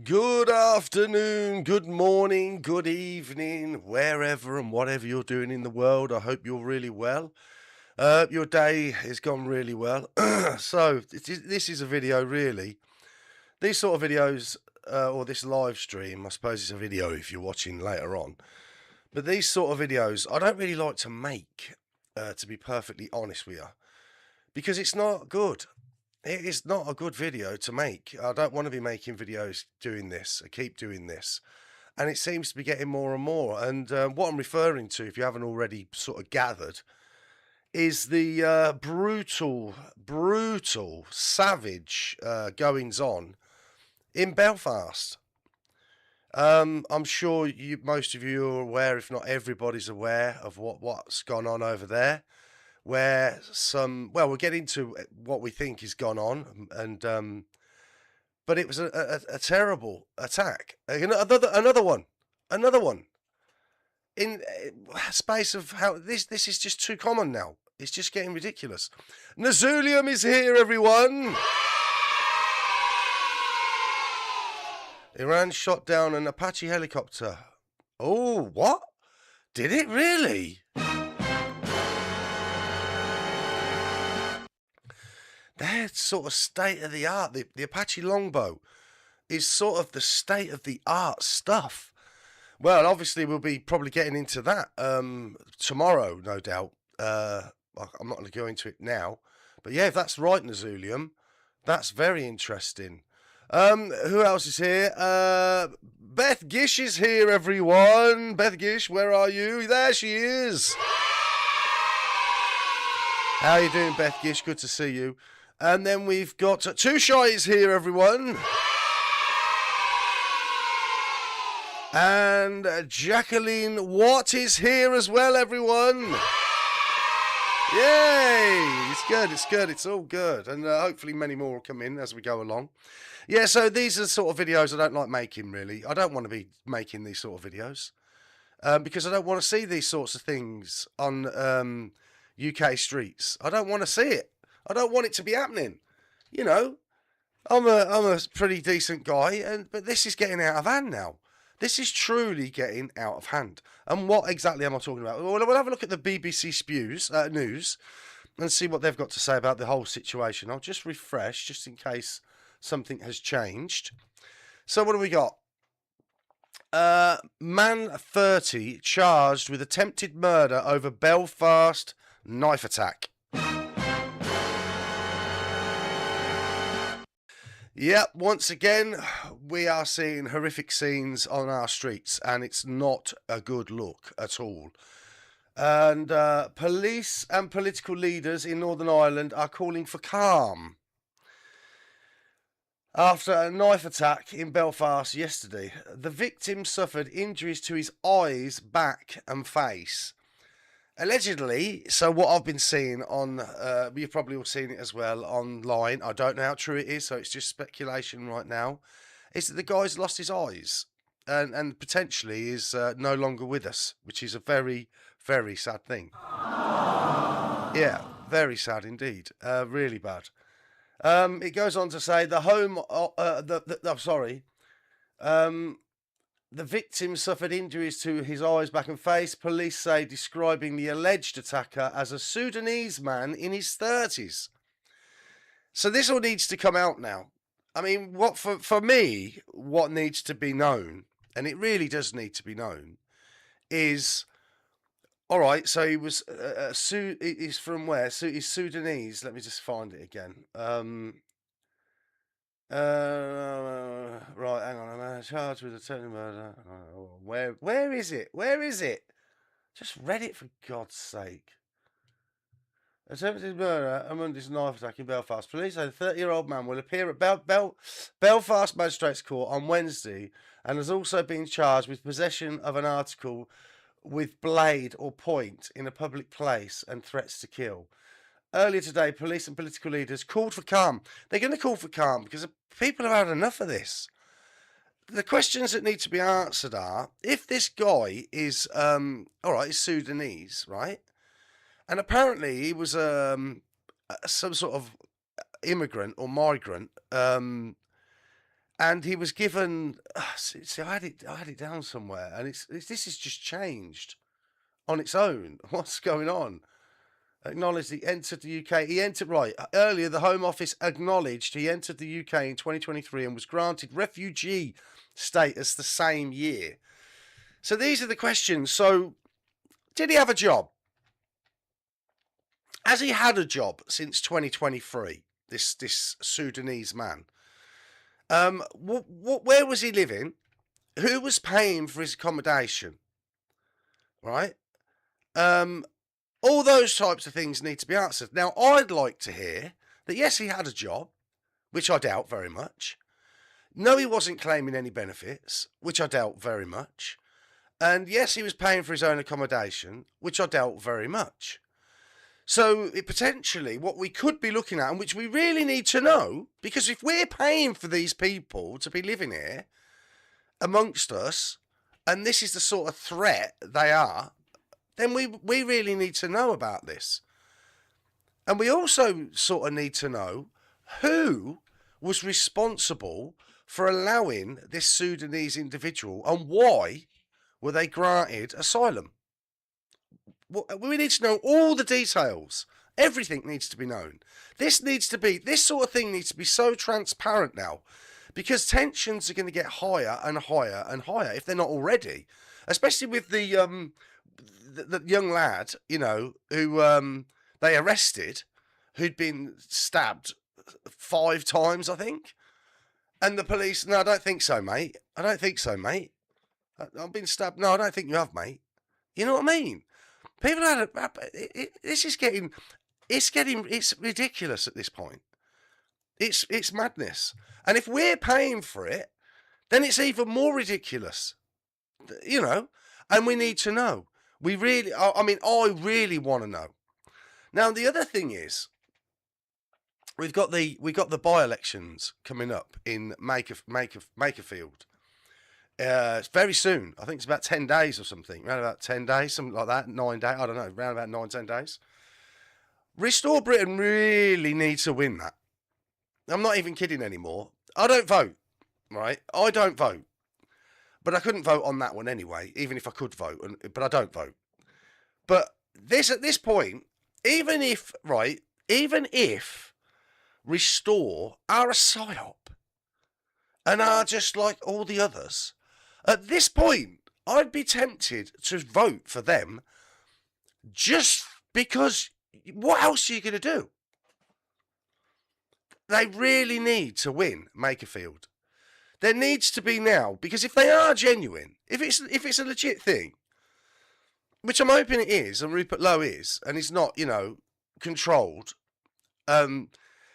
Good afternoon, good morning, good evening, wherever and whatever you're doing in the world. I hope you're really well. Your day has gone really well. This is a video, really. These sort of videos, or this live stream, I suppose it's a video if you're watching later on. But these sort of videos, I don't really like to make, to be perfectly honest with you, because it's not good. It is not a good video to make. I don't want to be making videos doing this. I keep doing this. And it seems to be getting more and more. And what I'm referring to, if you haven't already sort of gathered, is the brutal, savage goings on in Belfast. I'm sure most of you are aware, if not everybody's aware, of what's gone on over there. Where we'll get into what we think has gone on, and but it was a terrible attack. Another one, in a space of how this is just too common now. It's just getting ridiculous. Nazulium is here, everyone. Iran shot down an Apache helicopter. Oh, what? Did it really? They're sort of state of the art. The Apache longbow is sort of the state of the art stuff. Well, obviously we'll be probably getting into that tomorrow, no doubt. I'm not going to go into it now, but yeah, if that's right, Nazulium, that's very interesting. Who else is here? Beth Gish is here, everyone. Beth Gish, where are you? There she is. How are you doing, Beth Gish? Good to see you. And then we've got Two Shies here, everyone. And Jacqueline Watt is here as well, everyone. Yay! It's all good. And hopefully many more will come in as we go along. Yeah, so these are the sort of videos I don't like making, really. I don't want to be making these sort of videos. Because I don't want to see these sorts of things on UK streets. I don't want to see it. I don't want it to be happening. You know, I'm a pretty decent guy, but this is getting out of hand now. This is truly getting out of hand. And what exactly am I talking about? Well, we'll have a look at the BBC News and see what they've got to say about the whole situation. I'll just refresh just in case something has changed. So what do we got? Man 30 charged with attempted murder over Belfast knife attack. Yep, once again, we are seeing horrific scenes on our streets, and it's not a good look at all. And police and political leaders in Northern Ireland are calling for calm after a knife attack in Belfast yesterday. The victim suffered injuries to his eyes, back and face. Allegedly, so what I've been seeing on, you've probably all seen it as well online, I don't know how true it is, so it's just speculation right now, is that the guy's lost his eyes and potentially is no longer with us, which is a very, very sad thing. Yeah, very sad indeed, really bad. It goes on to say the home, the victim suffered injuries to his eyes, back and face, police say, describing the alleged attacker as a Sudanese man in his 30s. So this all needs to come out now. I mean, for me, what needs to be known, and it really does need to be known, is, all right, so he was, he's from where? So he's Sudanese. Let me just find it again. Right, hang on. I'm charged with attempted murder. Where is it? Where is it? Just read it, for God's sake. Attempted murder among this knife attack in Belfast. Police say the 30-year-old man will appear at Belfast Magistrates Court on Wednesday and has also been charged with possession of an article with blade or point in a public place and threats to kill. Earlier today, police and political leaders called for calm. They're going to call for calm because people have had enough of this. The questions that need to be answered are, if this guy is, all right, he's Sudanese, right? And apparently he was some sort of immigrant or migrant, and he was given. See, I had it down somewhere, and this has just changed on its own. What's going on? Acknowledged he entered the UK. He entered right earlier. The Home Office acknowledged he entered the UK in 2023 and was granted refugee status the same year. So these are the questions. So, did he have a job? Has he had a job since 2023? This Sudanese man. Where was he living? Who was paying for his accommodation? Right. All those types of things need to be answered. Now, I'd like to hear that yes, he had a job, which I doubt very much. No, he wasn't claiming any benefits, which I doubt very much. And yes, he was paying for his own accommodation, which I doubt very much. So potentially what we could be looking at, and which we really need to know, because if we're paying for these people to be living here amongst us, and this is the sort of threat they are, then we really need to know about this. And we also sort of need to know who was responsible for allowing this Sudanese individual, and why were they granted asylum. We need to know all the details. Everything needs to be known. This sort of thing needs to be so transparent now, because tensions are going to get higher and higher and higher if they're not already, especially with the young lad, who they arrested, who'd been stabbed 5 times, I think. And the police, no, I don't think so, mate. I don't think so, mate. I've been stabbed. No, I don't think you have, mate. You know what I mean? People had it's ridiculous at this point. It's madness. And if we're paying for it, then it's even more ridiculous. And we need to know. I really want to know. Now, the other thing is, we've got the by-elections coming up in Makerfield. It's very soon. I think it's about 10 days or something. Around about 10 days, something like that. 9 days. I don't know. Around about 9, 10 days. Restore Britain really needs to win that. I'm not even kidding anymore. I don't vote, right? I don't vote. But I couldn't vote on that one anyway, even if I could vote. But I don't vote. But at this point, even if Restore are a psyop and are just like all the others, at this point, I'd be tempted to vote for them just because what else are you going to do? They really need to win Makerfield. There needs to be now, because if they are genuine, if it's a legit thing, which I'm hoping it is, and Rupert Lowe is, and he's not, controlled,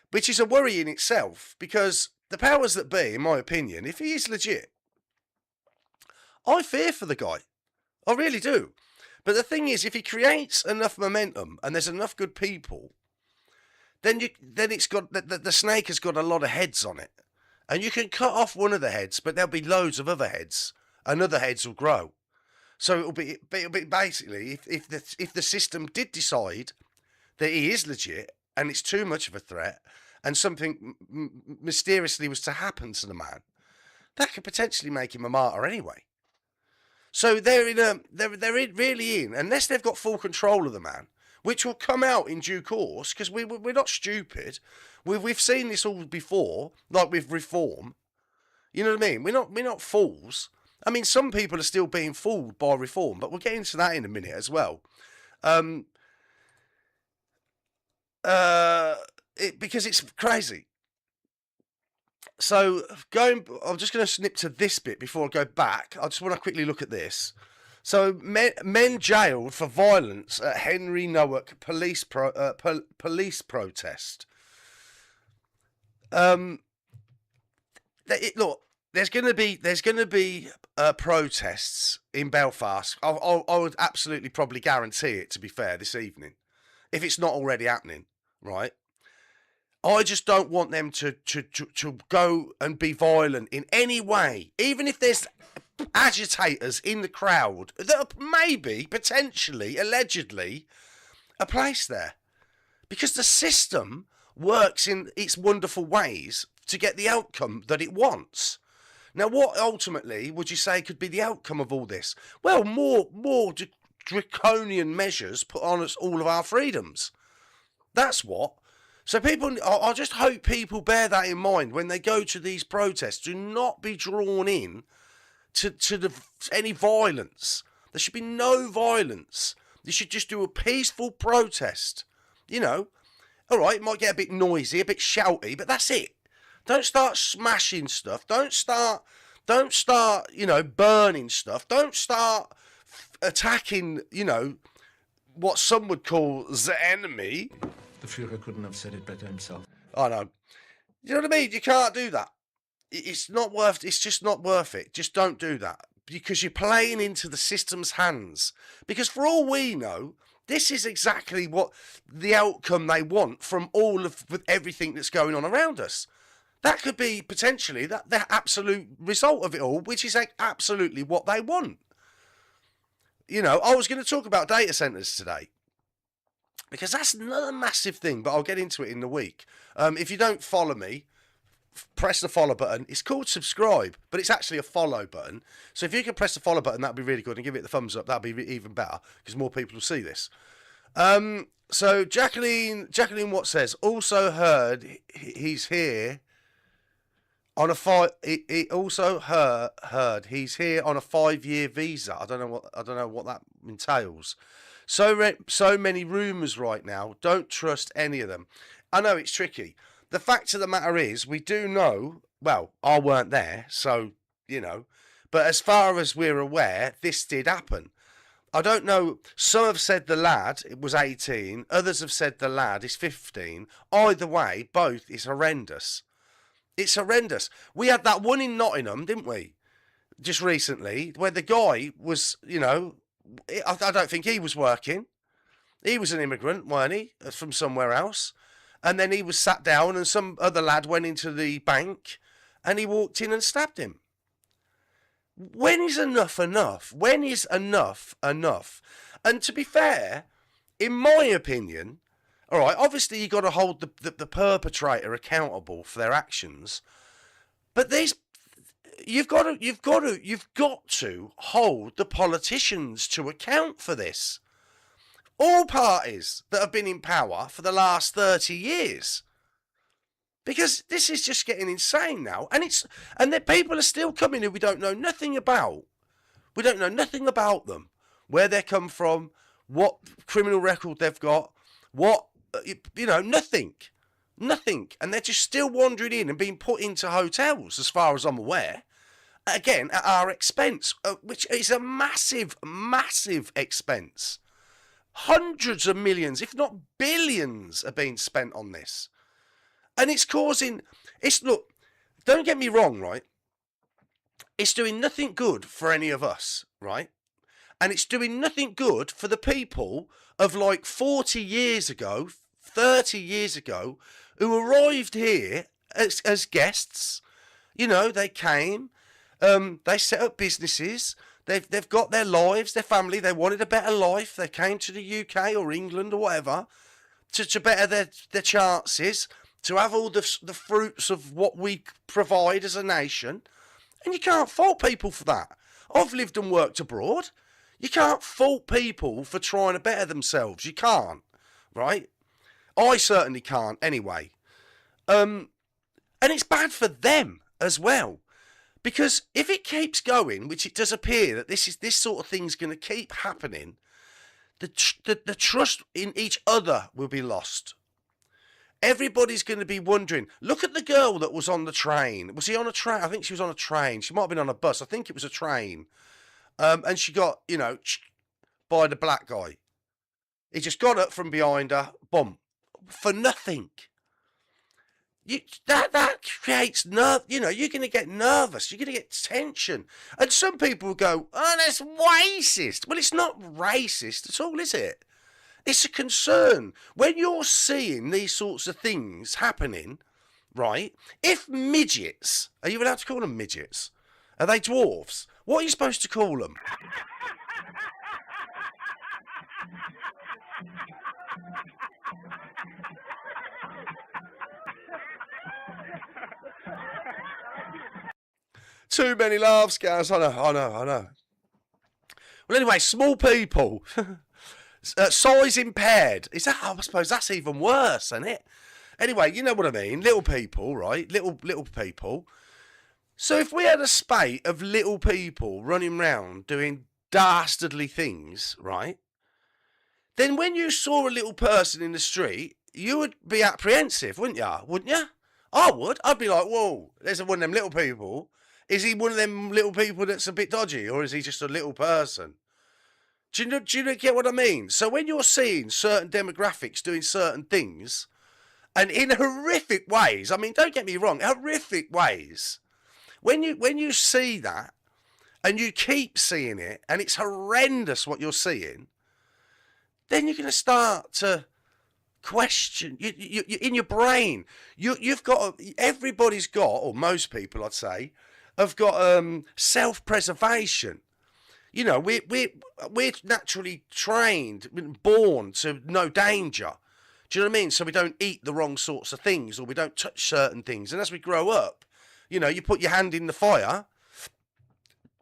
which is a worry in itself, because the powers that be, in my opinion, if he is legit, I fear for the guy. I really do. But the thing is, if he creates enough momentum and there's enough good people, then it's got the snake has got a lot of heads on it, and you can cut off one of the heads, but there'll be loads of other heads, and other heads will grow. So it'll be basically, if the system did decide that he is legit and it's too much of a threat, and something mysteriously was to happen to the man, that could potentially make him a martyr anyway. So they're really in, unless they've got full control of the man, which will come out in due course, because we're not stupid. We've seen this all before, like with reform. You know what I mean? We're not fools. I mean, some people are still being fooled by reform, but we'll get into that in a minute as well. Because it's crazy. So I'm just going to snip to this bit before I go back. I just want to quickly look at this. So men jailed for violence at Henry Noack police protest. Look, there's going to be protests in Belfast. I would absolutely probably guarantee it, to be fair, this evening, if it's not already happening, right? I just don't want them to go and be violent in any way, even if there's agitators in the crowd that maybe, potentially, allegedly, are placed there. Because the system works in its wonderful ways to get the outcome that it wants. Now, what ultimately would you say could be the outcome of all this? Well, more draconian measures put on us all of our freedoms. That's what. So people, I just hope people bear that in mind when they go to these protests. Do not be drawn in to any violence. There should be no violence. You should just do a peaceful protest. You know, all right, it might get a bit noisy, a bit shouty, but that's it. Don't start smashing stuff. Don't start, burning stuff. Don't start attacking, what some would call the enemy. The Führer couldn't have said it better himself. I know. You know what I mean? You can't do that. It's just not worth it. Just don't do that. Because you're playing into the system's hands. Because for all we know, this is exactly what the outcome they want from with everything that's going on around us. That could be potentially the absolute result of it all, which is absolutely what they want. I was going to talk about data centers today, because that's another massive thing, but I'll get into it in the week. If you don't follow me, press the follow button. It's called subscribe, but it's actually a follow button. So if you can press the follow button, that'd be really good, and give it the thumbs up. That'd be even better, because more people will see this. So Jacqueline Watt says, also heard he's here on a he also heard he's here on a 5-year visa. I don't know what that entails. So many rumours right now. Don't trust any of them. I know it's tricky. The fact of the matter is, we do know. Well, I weren't there, so But as far as we're aware, this did happen. I don't know. Some have said the lad was 18. Others have said the lad is 15. Either way, both is horrendous. It's horrendous. We had that one in Nottingham, didn't we? Just recently, where the guy was, I don't think he was working. He was an immigrant, weren't he? From somewhere else. And then he was sat down and some other lad went into the bank and he walked in and stabbed him. When is enough enough? When is enough enough? And to be fair, in my opinion, all right, obviously you've got to hold the perpetrator accountable for their actions. But you've got to hold the politicians to account for this. All parties that have been in power for the last 30 years. Because this is just getting insane now. And the people are still coming who we don't know nothing about. We don't know nothing about them. Where they come from, what criminal record they've got, nothing. Nothing. And they're just still wandering in and being put into hotels, as far as I'm aware. Again, at our expense, which is a massive, massive expense. Hundreds of millions, if not billions, are being spent on this. And look, don't get me wrong, right? It's doing nothing good for any of us, right? And it's doing nothing good for the people of like 40 years ago, 30 years ago, who arrived here as guests. They came, they set up businesses. They've got their lives, their family. They wanted a better life. They came to the UK or England or whatever to better their chances, to have all the fruits of what we provide as a nation. And you can't fault people for that. I've lived and worked abroad. You can't fault people for trying to better themselves. You can't, right? I certainly can't anyway. And it's bad for them as well. Because if it keeps going, which it does appear that this sort of thing's going to keep happening, the trust in each other will be lost. Everybody's going to be wondering. Look at the girl that was on the train. Was he on a train? I think she was on a train. She might have been on a bus. I think it was a train. And she got, by the black guy. He just got up from behind her, boom, for nothing. That creates you're going to get nervous. You're going to get tension. And some people will go, oh, that's racist. Well, it's not racist at all, is it? It's a concern. When you're seeing these sorts of things happening, right? If midgets, are you allowed to call them midgets? Are they dwarves? What are you supposed to call them? Too many laughs, Gaz. I know. Well, anyway, small people. Size impaired. Is that? I suppose that's even worse, isn't it? Anyway, you know what I mean. Little people, right? Little people. So if we had a spate of little people running round doing dastardly things, right? Then when you saw a little person in the street, you would be apprehensive, wouldn't you? Wouldn't you? I would. I'd be like, whoa, there's one of them little people. Is he one of them little people that's a bit dodgy, or is he just a little person? Do you get what I mean? So when you're seeing certain demographics doing certain things, and in horrific ways, I mean, don't get me wrong, horrific ways. When you see that, and you keep seeing it, and it's horrendous what you're seeing, then you're going to start to question you in your brain. You've got everybody's got, or most people, I'd say, have got self-preservation. You know, we're naturally trained, born to no danger. Do you know what I mean? So we don't eat the wrong sorts of things, or we don't touch certain things. And as we grow up, you know, you put your hand in the fire,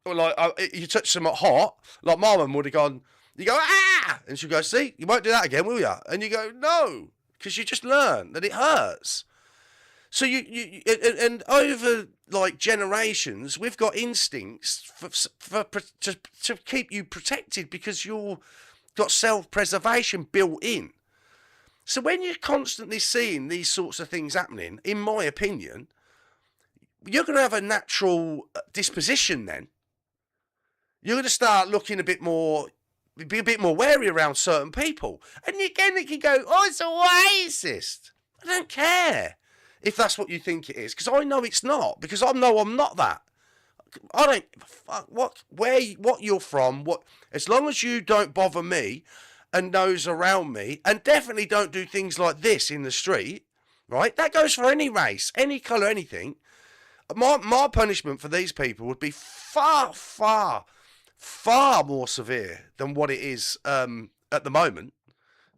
or like you touch something hot. Like my mum would have gone, you go, ah! And she'll go, see, you won't do that again, will you? And you go, no, because you just learn that it hurts. So you and over like generations, we've got instincts to keep you protected because you've got self-preservation built in. So when you're constantly seeing these sorts of things happening, in my opinion, you're going to have a natural disposition then. You're going to start looking a bit more, be a bit more wary around certain people. And again, it can go, oh, it's a racist. I don't care if that's what you think it is, because I know it's not, because I know I'm not that. I don't fuck what you're from, as long as you don't bother me and those around me, and definitely don't do things like this in the street, right? That goes for any race, any colour, anything. My punishment for these people would be far, far, far more severe than what it is at the moment.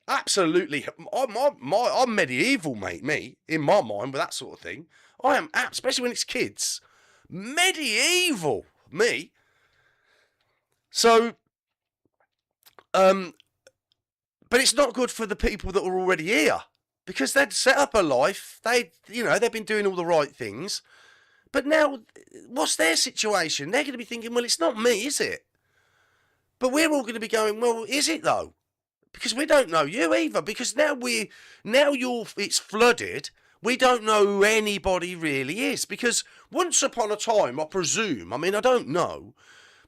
Absolutely, I'm medieval, mate. Me, in my mind, with that sort of thing, I am, especially when it's kids, medieval. Me. So, but it's not good for the people that are already here, because they'd set up a life. They've been doing all the right things, but now, what's their situation? They're going to be thinking, well, it's not me, is it? But we're all going to be going, well, is it though? Because we don't know you either. Because it's flooded. We don't know who anybody really is. Because once upon a time, I presume, I mean, I don't know,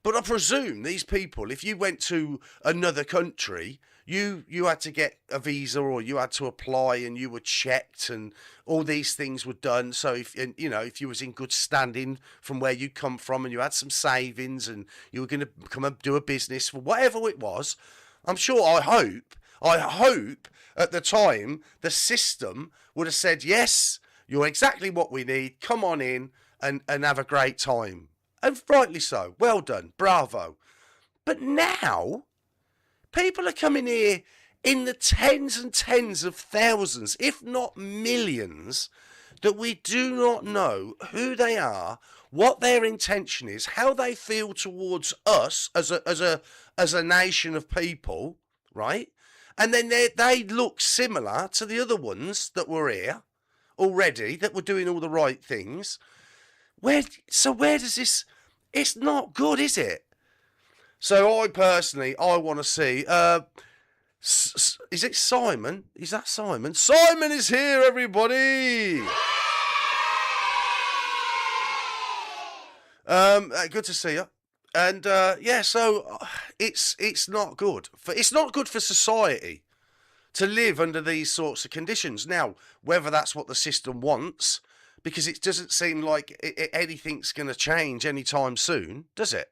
but I presume these people, if you went to another country, you had to get a visa, or you had to apply, and you were checked, and all these things were done. So if you was in good standing from where you come from, and you had some savings, and you were going to come and do a business, for whatever it was, I'm sure, I hope at the time the system would have said, yes, you're exactly what we need, come on in and have a great time. And rightly so, well done, bravo. But now, people are coming here in the tens and tens of thousands, if not millions, that we do not know who they are, what their intention is, how they feel towards us as a nation of people, right? And then they look similar to the other ones that were here already, that were doing all the right things. Where does this? It's not good, is it? So I want to see. Is it Simon? Is that Simon? Simon is here, everybody. Good to see you. And so it's not good. It's not good for society to live under these sorts of conditions. Now, whether that's what the system wants, because it doesn't seem like anything's going to change anytime soon, does it?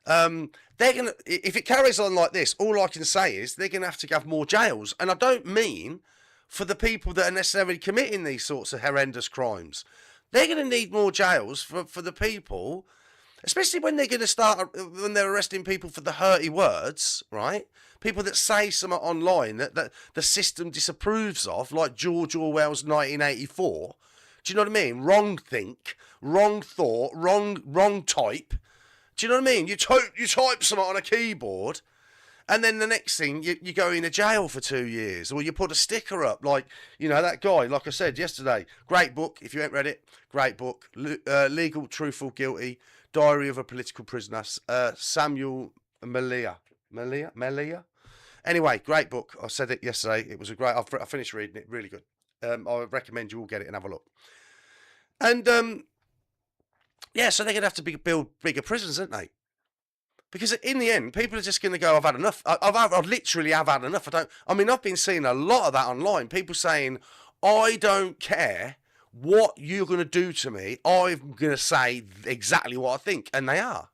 If it carries on like this, all I can say is they're gonna have to have more jails. And I don't mean for the people that are necessarily committing these sorts of horrendous crimes. They're gonna need more jails for the people, especially when they're they're arresting people for the hurty words, right? People that say something online that the system disapproves of, like George Orwell's 1984. Do you know what I mean? wrong thought, wrong type. Do you know what I mean? You type something on a keyboard, and then the next thing, you go into jail for 2 years, or you put a sticker up, like, that guy, like I said yesterday, great book, if you ain't read it, great book, Legal, Truthful, Guilty, Diary of a Political Prisoner, Samuel Melia. Anyway, great book. I said it yesterday. It was a great, I finished reading it, really good. I recommend you all get it and have a look. And, yeah, so they're going to have to build bigger prisons, aren't they? Because in the end, people are just going to go, I've had enough. I literally have had enough. I've been seeing a lot of that online. People saying, I don't care what you're going to do to me. I'm going to say exactly what I think. And they are.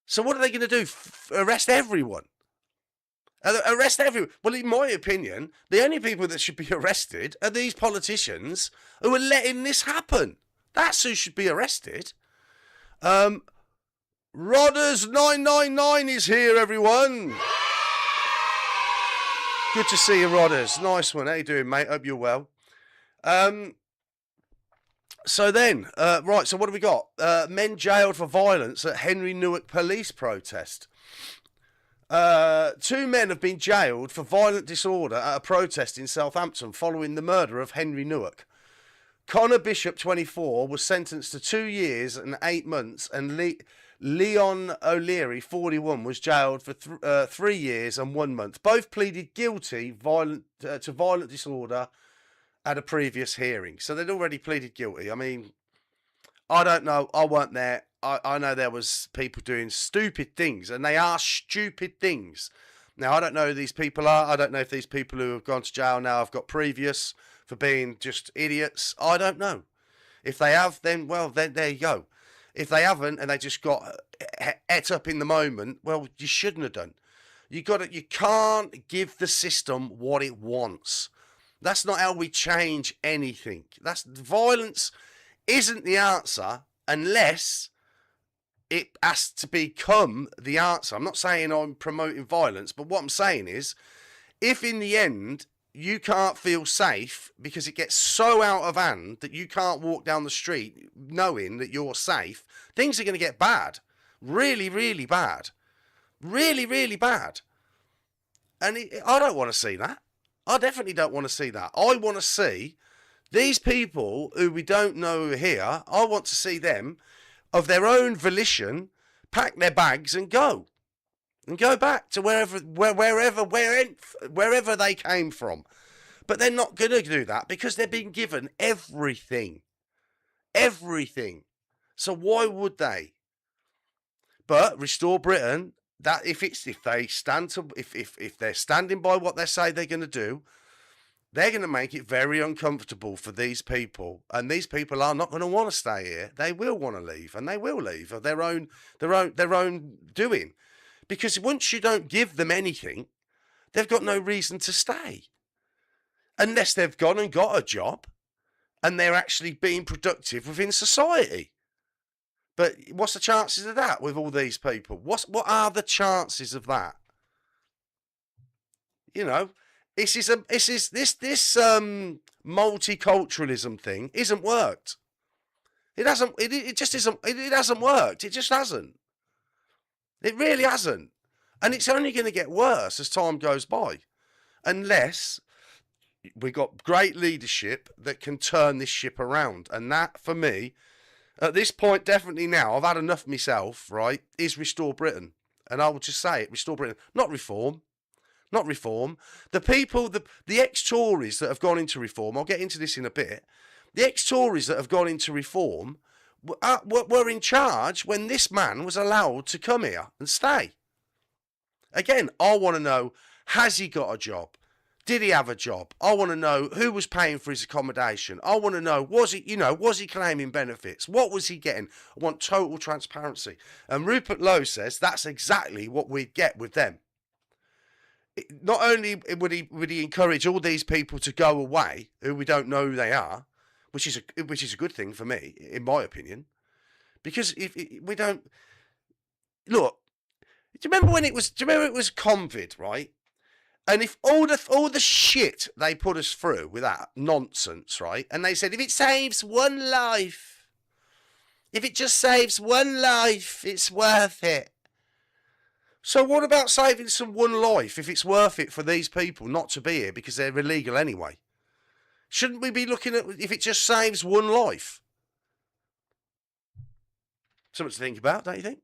So what are they going to do? Arrest everyone? Arrest everyone? Well, in my opinion, the only people that should be arrested are these politicians who are letting this happen. That's who should be arrested. Rodders 999 is here, everyone. Good to see you, Rodders. Nice one. How you doing, mate? Hope you're well. So then, right, so what have we got? Men jailed for violence at Henry Newark police protest. 2 men have been jailed for violent disorder at a protest in Southampton following the murder of Henry Newark. Connor Bishop, 24, was sentenced to 2 years and 8 months, and Leon O'Leary, 41, was jailed for 3 years and 1 month. Both pleaded guilty to violent disorder at a previous hearing. So they'd already pleaded guilty. I mean, I don't know. I weren't there. I know there was people doing stupid things, and they are stupid things. Now, I don't know who these people are. I don't know if these people who have gone to jail now have got previous for being just idiots. I don't know. If they have, then, well, then there you go. If they haven't, and they just got et up in the moment, well, you shouldn't have done. You can't give the system what it wants. That's not how we change anything. Violence isn't the answer unless it has to become the answer. I'm not saying I'm promoting violence, but what I'm saying is, if in the end you can't feel safe because it gets so out of hand that you can't walk down the street knowing that you're safe, things are going to get bad. Really, really bad. Really, really bad. And I don't want to see that. I definitely don't want to see that. I want to see these people who we don't know here, I want to see them, of their own volition, pack their bags and go. And go back to wherever they came from. But they're not going to do that because they're being given everything. Everything. So why would they? But Restore Britain, that if they're standing by what they say they're going to do, they're going to make it very uncomfortable for these people, and these people are not going to want to stay here. They will want to leave, and they will leave of their own doing, because once you don't give them anything, they've got no reason to stay, unless they've gone and got a job, and they're actually being productive within society. But what's the chances of that with all these people? What are the chances of that? You know. This multiculturalism thing isn't worked. It hasn't. It just isn't. It hasn't worked. It just hasn't. It really hasn't, and it's only going to get worse as time goes by, unless we got great leadership that can turn this ship around. And that, for me, at this point, definitely now, I've had enough myself. Right, is Restore Britain, and I will just say it: Restore Britain, not reform. Not reform. The people, the ex-Tories that have gone into reform, I'll get into this in a bit, the ex-Tories that have gone into reform were in charge when this man was allowed to come here and stay. Again, I want to know, has he got a job? Did he have a job? I want to know who was paying for his accommodation. I want to know, was he claiming benefits? What was he getting? I want total transparency. And Rupert Lowe says that's exactly what we'd get with them. Not only would he encourage all these people to go away who we don't know who they are, which is a good thing for me, in my opinion, because if we don't look, do you remember it was COVID, right? And if all the shit they put us through with that nonsense, right? And they said, if it saves one life, if it just saves one life, it's worth it. So what about saving some one life if it's worth it for these people not to be here because they're illegal anyway? Shouldn't we be looking at if it just saves one life? Something to think about, don't you think?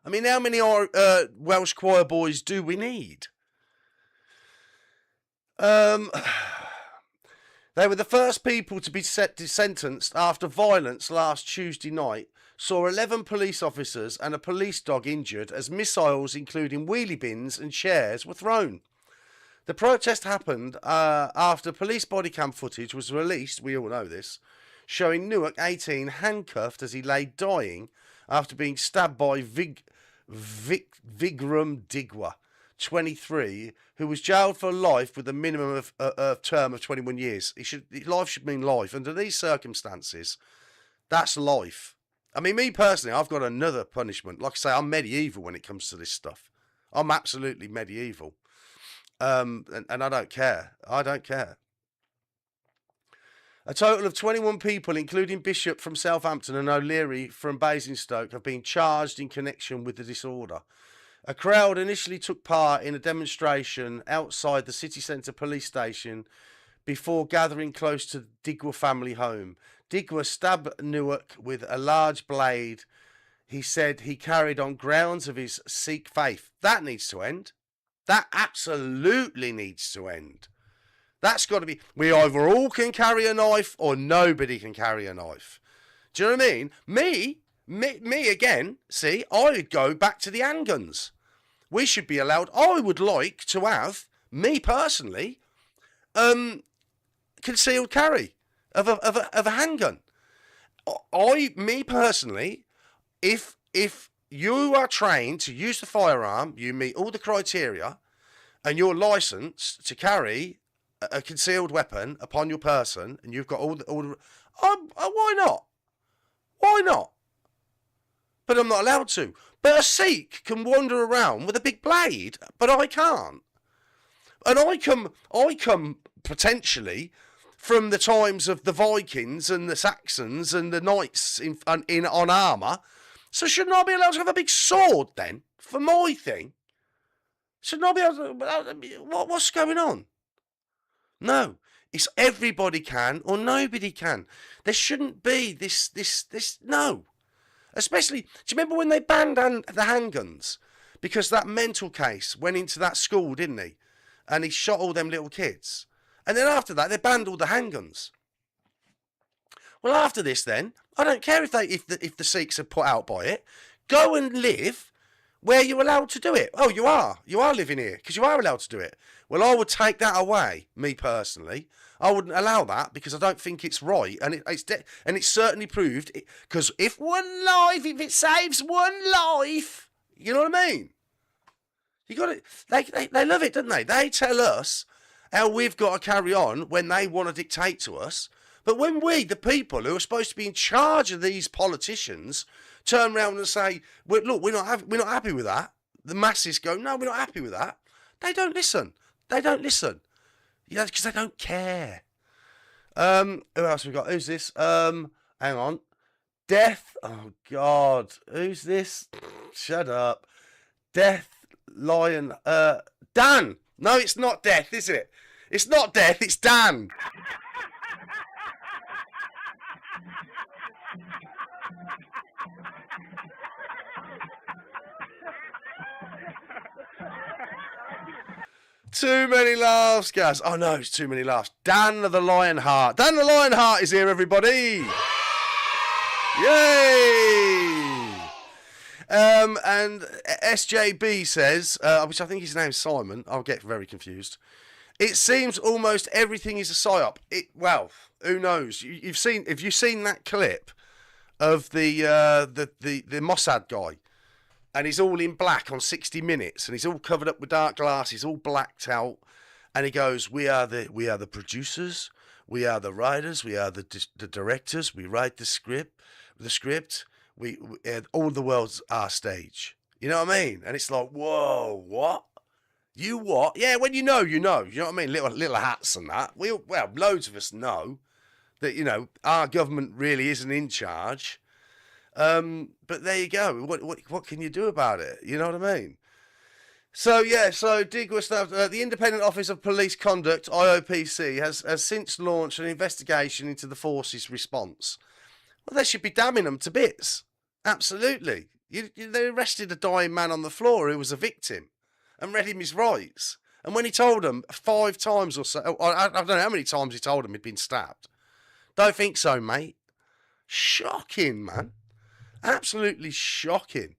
I mean, how many Welsh choir boys do we need? They were the first people to be sentenced after violence last Tuesday night saw 11 police officers and a police dog injured as missiles, including wheelie bins and chairs, were thrown. The protest happened after police body cam footage was released, we all know this, showing Newark, 18, handcuffed as he lay dying after being stabbed by Vigram Digwa, 23, who was jailed for life with a minimum of term of 21 years. Life should mean life. Under these circumstances, that's life. I mean, me personally, I've got another punishment. Like I say, I'm medieval when it comes to this stuff. I'm absolutely medieval. And I don't care. I don't care. A total of 21 people, including Bishop from Southampton and O'Leary from Basingstoke, have been charged in connection with the disorder. A crowd initially took part in a demonstration outside the city centre police station before gathering close to the Digwa family home. Digwa stabbed Newark with a large blade. He said he carried on grounds of his Sikh faith. That needs to end. That absolutely needs to end. That's got to be... We either all can carry a knife or nobody can carry a knife. Do you know what I mean? Me again, see, I'd go back to the handguns. We should be allowed... I would like to have, me personally, concealed carry of a handgun. Me personally, if you are trained to use the firearm, you meet all the criteria, and you're licensed to carry a concealed weapon upon your person, and you've got all the why not? Why not? But I'm not allowed to. But a Sikh can wander around with a big blade, but I can't. And I come potentially from the times of the Vikings and the Saxons and the knights on armour. So shouldn't I be allowed to have a big sword then for my thing? Shouldn't I be able to? What's going on? No, it's everybody can or nobody can. There shouldn't be this. No. Especially, do you remember when they banned the handguns? Because that mental case went into that school, didn't he? And he shot all them little kids. And then after that, they banned all the handguns. Well, after this then, I don't care if the Sikhs are put out by it. Go and live where you're allowed to do it. Oh, you are. You are living here because you are allowed to do it. Well, I would take that away, me personally. I wouldn't allow that because I don't think it's right, and it's certainly proved. Because if it saves one life, you know what I mean? You got it. They love it, don't they? They tell us how we've got to carry on when they want to dictate to us. But when we, the people who are supposed to be in charge of these politicians, turn around and say, well, "Look, we're not happy with that," the masses go, "No, we're not happy with that." They don't listen. They don't listen. Yeah, because they don't care. Who else we got? Who's this? Hang on. Death. Oh God. Who's this? Shut up. Death Lion. Dan. No, it's not Death, is it? It's not Death. It's Dan. Too many laughs, guys. Oh no, it's too many laughs. Dan the Lionheart. Dan the Lionheart is here, everybody. Yay! And SJB says, which I think his name's Simon. I'll get very confused. It seems almost everything is a psyop. Well, who knows? Have you seen that clip of the Mossad guy? And he's all in black on 60 Minutes, and he's all covered up with dark glasses, all blacked out. And he goes, "We are the producers, we are the writers, we are the directors. We write the script. We all the world's our stage." You know what I mean? And it's like, whoa, what? You what? Yeah, when you know, you know. You know what I mean? Little hats and that. Well, loads of us know that, our government really isn't in charge. But there you go. What can you do about it? You know what I mean? So Digworth stuff. The Independent Office of Police Conduct (IOPC) has since launched an investigation into the force's response. Well, they should be damning them to bits. Absolutely. They arrested a dying man on the floor who was a victim, and read him his rights. And when he told them 5 times or so, I don't know how many times he told them he'd been stabbed. Don't think so, mate. Shocking, man. Absolutely shocking.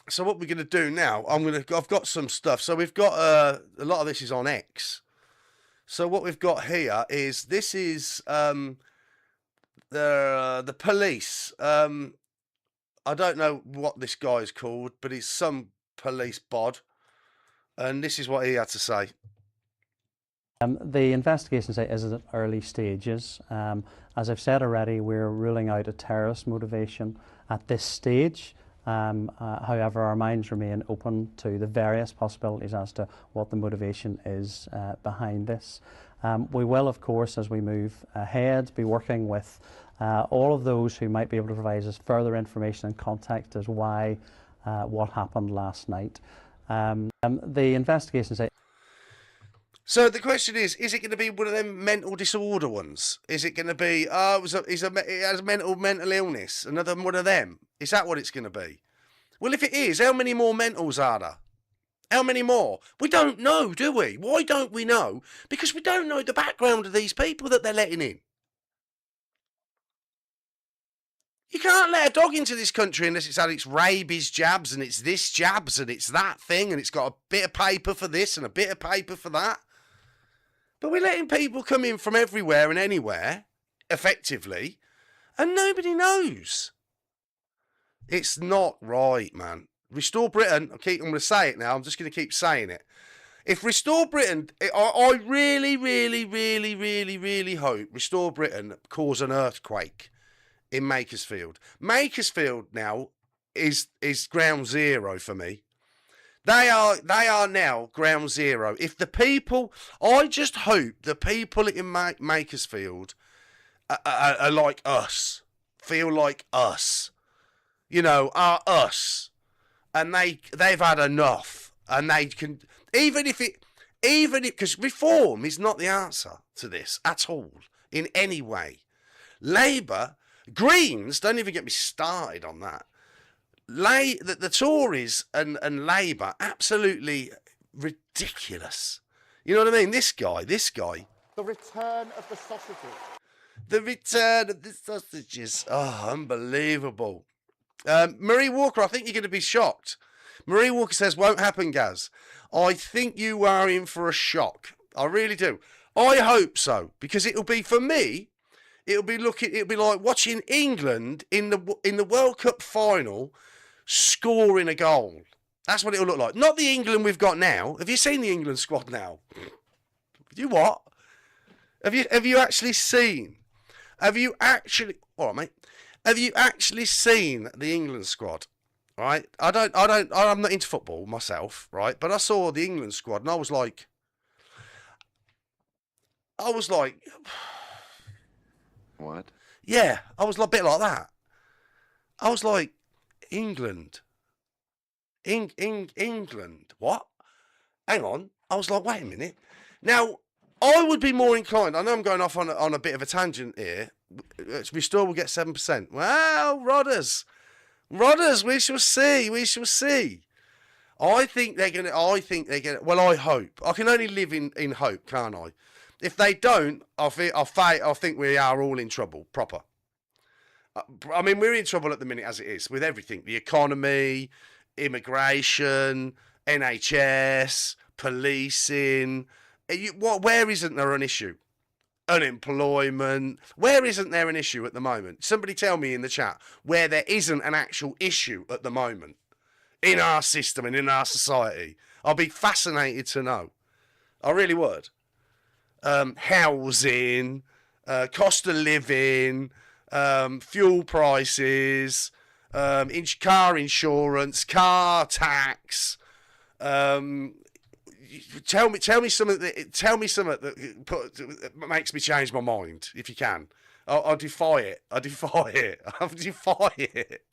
So what we're going to do now, I've got some stuff. So we've got a lot of this is on X. So what we've got here is the police. I don't know what this guy's called, but he's some police bod, and this is what he had to say. The investigation is at early stages. As I've said already, we're ruling out a terrorist motivation at this stage. However, our minds remain open to the various possibilities as to what the motivation is behind this. We will, of course, as we move ahead, be working with all of those who might be able to provide us further information and context as why what happened last night. The investigation. So the question is it going to be one of them mental disorder ones? Is it going to be, it has mental illness, another one of them? Is that what it's going to be? Well, if it is, how many more mentals are there? How many more? We don't know, do we? Why don't we know? Because we don't know the background of these people that they're letting in. You can't let a dog into this country unless it's had its rabies jabs and it's this jabs and it's that thing and it's got a bit of paper for this and a bit of paper for that. But we're letting people come in from everywhere and anywhere, effectively, and nobody knows. It's not right, man. Restore Britain, I'm going to say it now, I'm just going to keep saying it. If Restore Britain, I really, really, really, really, really hope Restore Britain cause an earthquake in Makersfield. Makersfield now is ground zero for me. They are now ground zero. If the people, I just hope the people in Makersfield are like us, feel like us, are us, and they've had enough, and they can, because reform is not the answer to this at all in any way. Labour, Greens, don't even get me started on that. The Tories and Labour, absolutely ridiculous. You know what I mean? This guy. The return of the sausages. The return of the sausages. Oh, unbelievable. Marie Walker, I think you're going to be shocked. Marie Walker says, won't happen, Gaz. I think you are in for a shock. I really do. I hope so, because it'll be, for me, it'll be like watching England in the World Cup final scoring a goal. That's what it'll look like. Not the England we've got now. Have you seen the England squad now? You what? Have you actually seen? All right, mate. Have you actually seen the England squad? Right? I'm not into football myself, right? But I saw the England squad and I was like, what? Yeah, I was a bit like that. I was like, England. England. What? Hang on. I was like, wait a minute. Now, I would be more inclined. I know I'm going off on a bit of a tangent here. Restore will get 7%. Well, Rodders, we shall see. I think they're gonna. Well, I hope. I can only live in hope, can't I? If they don't, I think we are all in trouble, proper. I mean, we're in trouble at the minute as it is, with everything. The economy, immigration, NHS, policing. Where isn't there an issue? Unemployment. Where isn't there an issue at the moment? Somebody tell me in the chat where there isn't an actual issue at the moment in our system and in our society. I'll be fascinated to know. I really would. Housing, cost of living, fuel prices, car insurance, car tax, Tell me something that makes me change my mind, if you can. I'll defy it. I defy it. I defy it.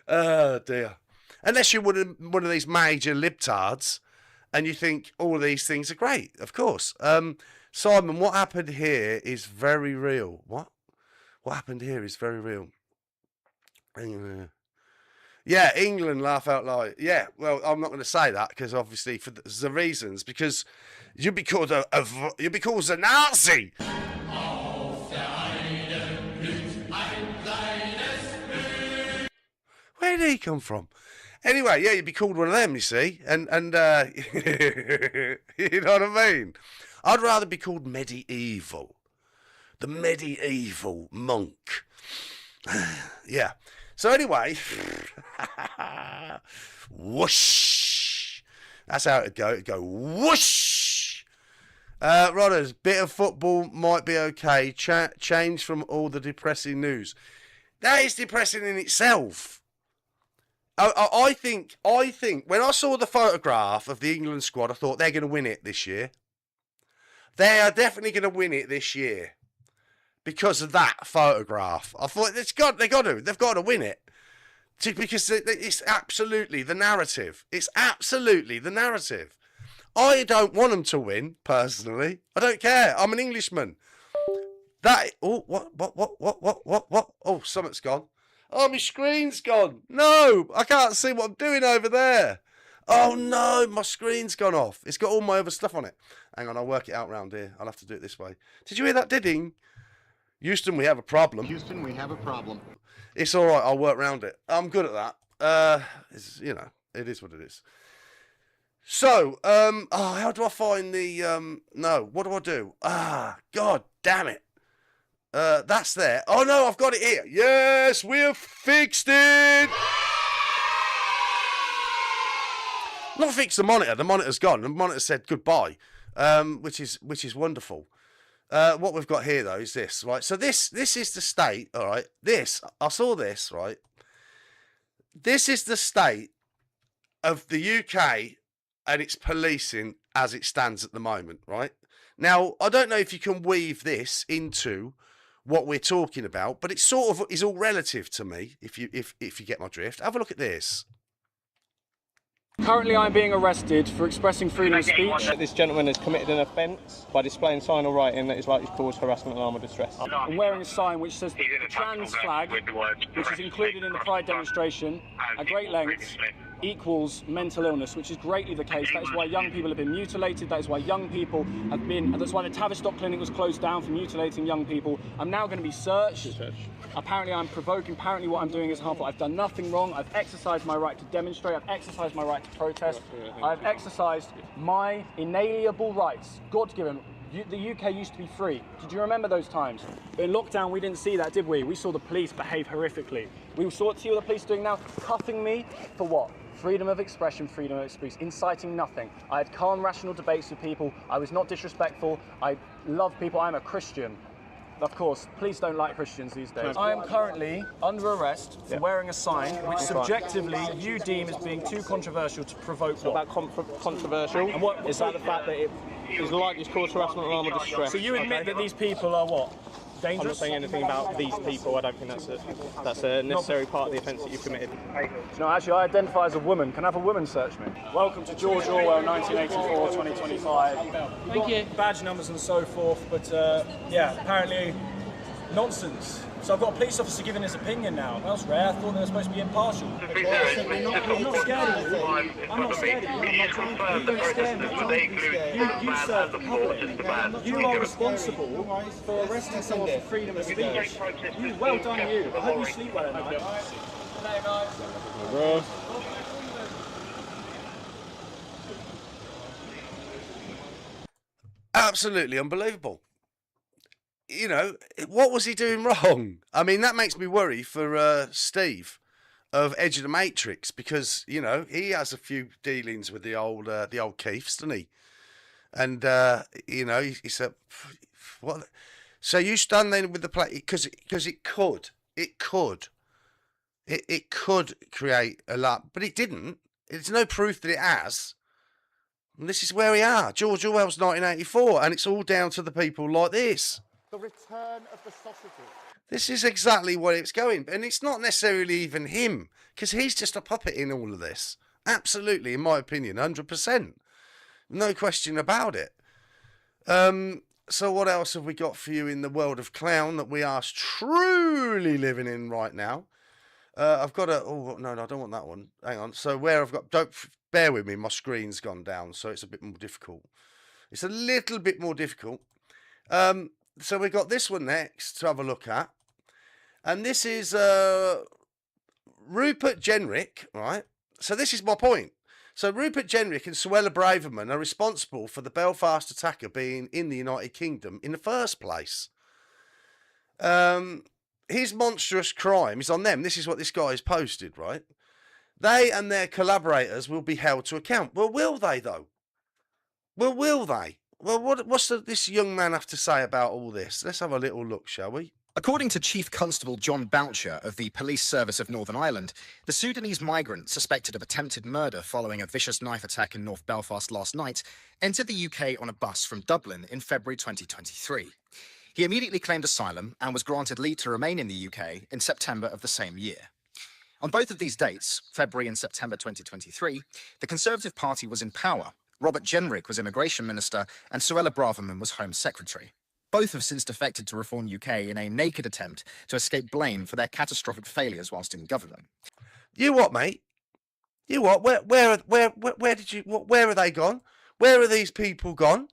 Oh dear. Unless you're one of these major libtards, and you think all these things are great, of course. Simon, what happened here is very real. What? What happened here is very real. Yeah, England laugh out loud. Yeah, well, I'm not going to say that because obviously for the reasons, because you'd be called you'd be called a Nazi. Where did he come from? Anyway, yeah, you'd be called one of them, you see, and you know what I mean. I'd rather be called medieval, the medieval monk. Yeah. So anyway, whoosh. That's how it'd go. It'd go whoosh. Rodders, bit of football might be okay. Change from all the depressing news. That is depressing in itself. I think when I saw the photograph of the England squad, I thought they're going to win it this year. They are definitely going to win it this year. Because of that photograph, I thought they've got to win it, because it's absolutely the narrative. It's absolutely the narrative. I don't want them to win personally. I don't care. I'm an Englishman. What? Oh, something's gone. Oh, my screen's gone. No, I can't see what I'm doing over there. Oh no, my screen's gone off. It's got all my other stuff on it. Hang on, I'll work it out round here. I'll have to do it this way. Did you hear that didding? Houston, we have a problem. Houston, we have a problem. It's all right. I'll work around it. I'm good at that. It is what it is. So, how do I find the, no, what do I do? God damn it. That's there. Oh no, I've got it here. Yes, we have fixed it. Not fixed the monitor. The monitor's gone. The monitor said goodbye, which is wonderful. What we've got here though is this, right? So this is the state, all right? I saw this, right? This is the state of the UK and its policing as it stands at the moment, right? Now, I don't know if you can weave this into what we're talking about, but it sort of is all relative to me, if you get my drift. Have a look at this. Currently, I'm being arrested for expressing freedom of speech. This gentleman has committed an offence by displaying sign or writing that is likely to cause harassment, alarm or distress. I'm wearing a sign which says the trans flag, which is included in the Pride demonstration at great lengths, equals mental illness, which is greatly the case. That is why young people have been mutilated. That is why young people have been... That's why the Tavistock clinic was closed down for mutilating young people. I'm now going to be searched. Apparently I'm provoking. Apparently what I'm doing is harmful. I've done nothing wrong. I've exercised my right to demonstrate. I've exercised my right to protest. I've exercised my inalienable rights, God-given. The UK used to be free. Did you remember those times? In lockdown, we didn't see that, did we? We saw the police behave horrifically. See what the police are doing now? Cuffing me for what? Freedom of expression, freedom of speech, inciting nothing. I had calm, rational debates with people. I was not disrespectful. I love people. I'm a Christian. Of course, police don't like Christians these days. I am currently under arrest for wearing a sign which subjectively you deem as being too controversial to provoke what? About controversial? And what is that the fact that it is likely to cause harassment, alarm or distress? So you admit that these people are what? Dangerous? I'm not saying anything about these people. I don't think that's a necessary part of the offence that you've committed. No, actually, I identify as a woman. Can I have a woman search me? Welcome to George Orwell, 1984, 2025. Thank you. Badge numbers and so forth, but yeah, apparently nonsense. So I've got a police officer giving his opinion now. That's rare. I thought they were supposed to be impartial. I'm not scared of you. I'm not scared of you. You don't scare me. You serve the public. You are responsible for arresting someone for freedom of speech. Well done you. I hope you sleep well at night. Good night, guys. Absolutely unbelievable. You know, what was he doing wrong? I mean, that makes me worry for Steve of Edge of the Matrix, because, you know, he has a few dealings with the old Keiths, doesn't he? And, you know, he said, what? So you stand there with the play, because it could create a lot, but it didn't. It's no proof that it has. And this is where we are. George Orwell's 1984, and it's all down to the people like this. The return of the sausages. This is exactly what it's going. And it's not necessarily even him, because he's just a puppet in all of this. Absolutely, in my opinion, 100%. No question about it. So what else have we got for you in the world of clown that we are truly living in right now? I've got a... Oh, no, I don't want that one. Hang on. So where I've got... Don't bear with me. My screen's gone down, so it's a bit more difficult. It's a little bit more difficult. So we've got this one next to have a look at. And this is Rupert Jenrick, right? So this is my point. So Rupert Jenrick and Suella Braverman are responsible for the Belfast attacker being in the United Kingdom in the first place. His monstrous crime is on them. This is what this guy has posted, right? They and their collaborators will be held to account. Well, will they, though? Well, will they? Well, what's this young man have to say about all this? Let's have a little look, shall we? According to Chief Constable John Boucher of the Police Service of Northern Ireland, the Sudanese migrant suspected of attempted murder following a vicious knife attack in North Belfast last night entered the UK on a bus from Dublin in February 2023. He immediately claimed asylum and was granted leave to remain in the UK in September of the same year. On both of these dates, February and September 2023, the Conservative Party was in power. Robert Jenrick was Immigration Minister and Suella Braverman was Home Secretary. Both have since defected to Reform UK in a naked attempt to escape blame for their catastrophic failures whilst in government. You what, mate? You what? Where are they gone? Where are these people gone?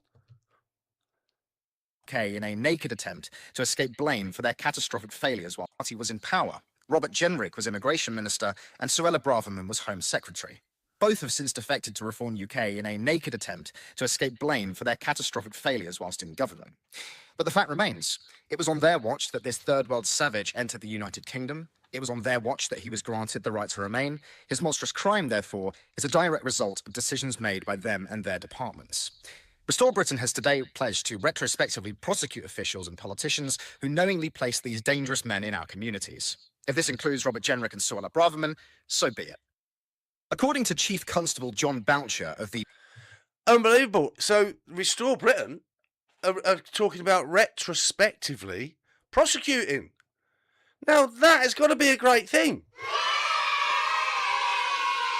UK in a naked attempt to escape blame for their catastrophic failures while the party was in power. Robert Jenrick was Immigration Minister and Suella Braverman was Home Secretary. Both have since defected to Reform UK in a naked attempt to escape blame for their catastrophic failures whilst in government. But the fact remains, it was on their watch that this third world savage entered the United Kingdom. It was on their watch that he was granted the right to remain. His monstrous crime, therefore, is a direct result of decisions made by them and their departments. Restore Britain has today pledged to retrospectively prosecute officials and politicians who knowingly place these dangerous men in our communities. If this includes Robert Jenrick and Suella Braverman, so be it. According to Chief Constable John Boucher of the... Unbelievable. So Restore Britain are talking about retrospectively prosecuting. Now that has got to be a great thing.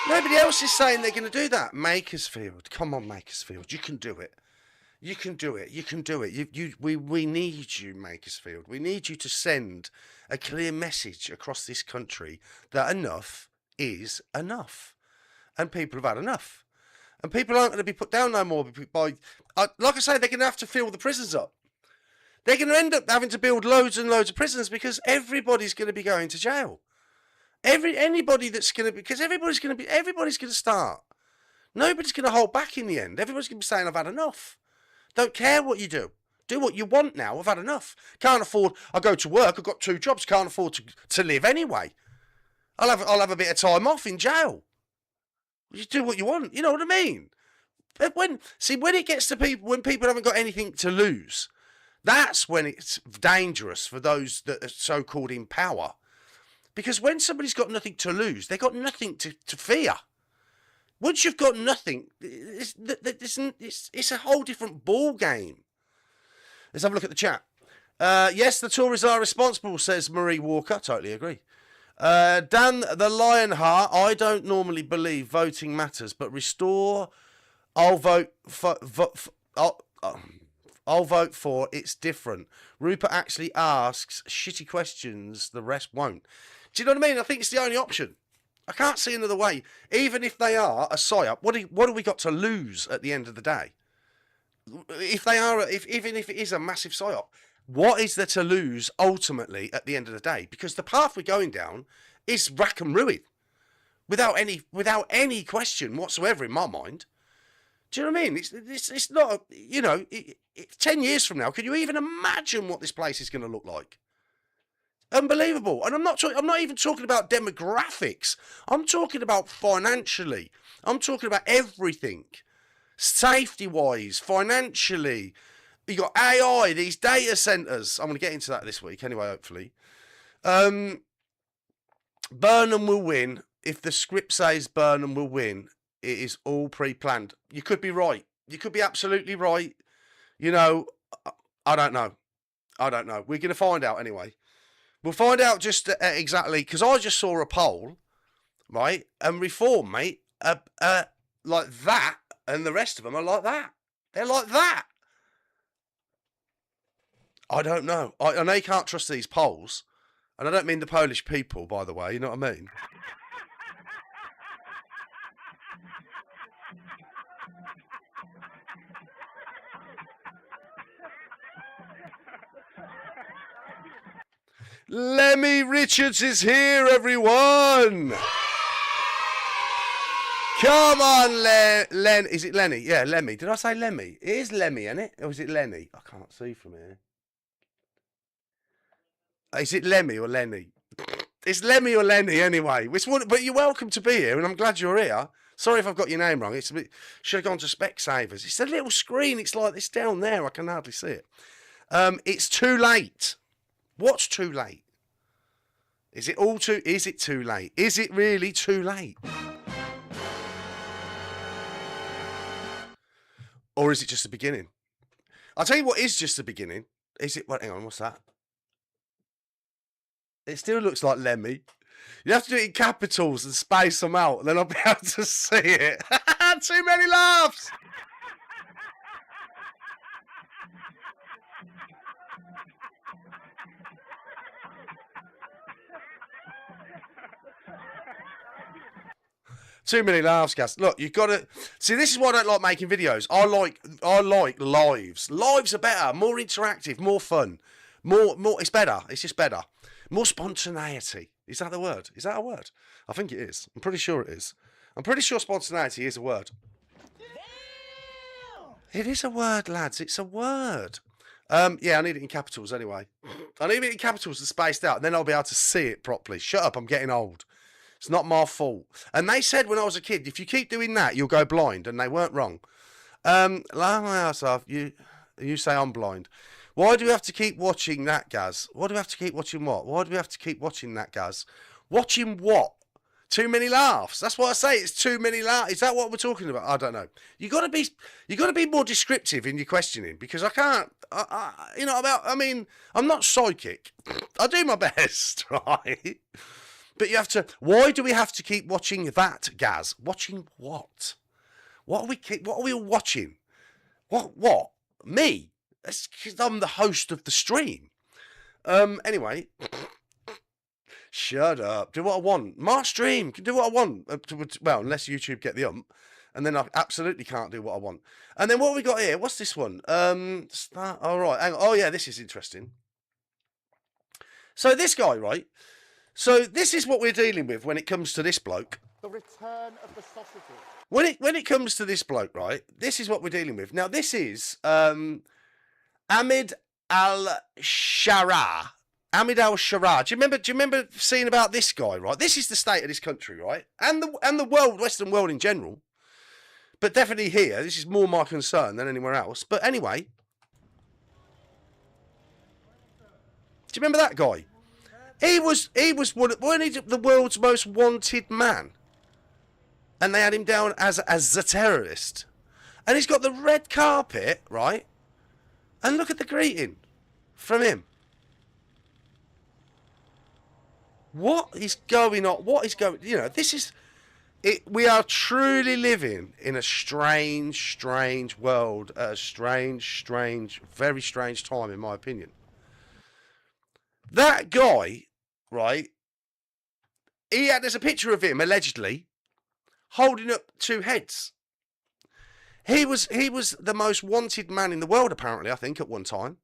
Nobody else is saying they're going to do that. Makersfield. Come on, Makersfield. You can do it. You can do it. You can do it. We need you, Makersfield. We need you to send a clear message across this country that enough is enough. And people have had enough. And people aren't going to be put down no more by... like I say, they're going to have to fill the prisons up. They're going to end up having to build loads and loads of prisons because everybody's going to be going to jail. Anybody that's going to... Because everybody's going to start. Nobody's going to hold back in the end. Everybody's going to be saying, I've had enough. Don't care what you do. Do what you want now. I've had enough. Can't afford... I go to work. I've got 2 jobs. Can't afford to live anyway. I'll have a bit of time off in jail. You do what you want. You know what I mean? But when it gets to people, when people haven't got anything to lose, that's when it's dangerous for those that are so-called in power. Because when somebody's got nothing to lose, they've got nothing to fear. Once you've got nothing, it's a whole different ball game. Let's have a look at the chat. Yes, the Tories are responsible, says Marie Walker. Totally agree. Dan the Lionheart, I don't normally believe voting matters, but Restore, I'll vote for. I'll vote for. It's different. Rupert actually asks shitty questions, the rest won't. Do you know what I mean? I think it's the only option. I can't see another way. Even if they are a psyop, what do we got to lose at the end of the day? If they are, even if it is a massive psyop, what is there to lose ultimately at the end of the day? Because the path we're going down is rack and ruin, without any question whatsoever in my mind. Do you know what I mean? It's not, 10 years from now, can you even imagine what this place is going to look like? Unbelievable. And I'm not even talking about demographics. I'm talking about financially. I'm talking about everything. Safety-wise, financially. You got AI, these data centres. I'm going to get into that this week anyway, hopefully. Burnham will win. If the script says Burnham will win, It is all pre-planned. You could be right. You could be absolutely right. You know, I don't know. I don't know. We're going to find out anyway. We'll find out just exactly, because I just saw a poll, right? And Reform, mate, like that, and the rest of them are like that. They're like that. I don't know. I know you can't trust these polls, and I don't mean the Polish people, by the way, you know what I mean? Lemmy Richards is here, everyone! Come on, Len. Is it Lenny? Yeah, Lemmy. Did I say Lemmy? It is Lemmy, isn't it? Or is it Lenny? I can't see from here. Is it Lemmy or Lenny? It's Lemmy or Lenny anyway. But you're welcome to be here, and I'm glad you're here. Sorry if I've got your name wrong. Should have gone to Specsavers. It's a little screen. It's like this down there. I can hardly see it. It's too late. What's too late? Is it too late? Is it really too late? Or is it just the beginning? I'll tell you what is just the beginning. Is it? Hang on, what's that? It still looks like Lemmy. You have to do it in capitals and space them out, and then I'll be able to see it. Too many laughs! Too many laughs, guys. Look, you've got to see. This is why I don't like making videos. I like lives. Lives are better, more interactive, more fun, more. It's better. It's just better. More spontaneity. Is that the word? Is that a word? I think it is. I'm pretty sure it is. I'm pretty sure spontaneity is a word. It is a word, lads. It's a word. Yeah, I need it in capitals anyway. I need it in capitals and spaced out, and then I'll be able to see it properly. Shut up, I'm getting old. It's not my fault. And they said when I was a kid, if you keep doing that, you'll go blind, and they weren't wrong. You say I'm blind. Why do we have to keep watching that, Gaz? Why do we have to keep watching what? Why do we have to keep watching that, Gaz? Watching what? Too many laughs. That's what I say. It's too many laughs. Is that what we're talking about? I don't know. You got to be more descriptive in your questioning, because I can't. I mean, I'm not psychic. I do my best, right? But you have to. Why do we have to keep watching that, Gaz? Watching what? What are we all watching? What? Me? That's because I'm the host of the stream. Anyway. Shut up. Do what I want. My stream. Can do what I want. Well, unless YouTube get the ump. And then I absolutely can't do what I want. And then what have we got here? What's this one? Start. All right. Hang on. Oh, yeah, this is interesting. So this guy, right? So this is what we're dealing with when it comes to this bloke. The return of the sausages. When it comes to this bloke, right? This is what we're dealing with. Now, this is Ahmed al-Shara. Ahmed al-Shara. Do you remember seeing about this guy, right? This is the state of this country, right? And the world, Western world in general. But definitely here, this is more my concern than anywhere else. But anyway. Do you remember that guy? He was weren't he the world's most wanted man? And they had him down as a terrorist. And he's got the red carpet, right? And look at the greeting from him. What is going on? What is going... You know, this is... We are truly living in a strange, strange world. A strange, very strange time, in my opinion. That guy, right? There's a picture of him, allegedly, holding up two heads. He was the most wanted man in the world, apparently, I think, at one time.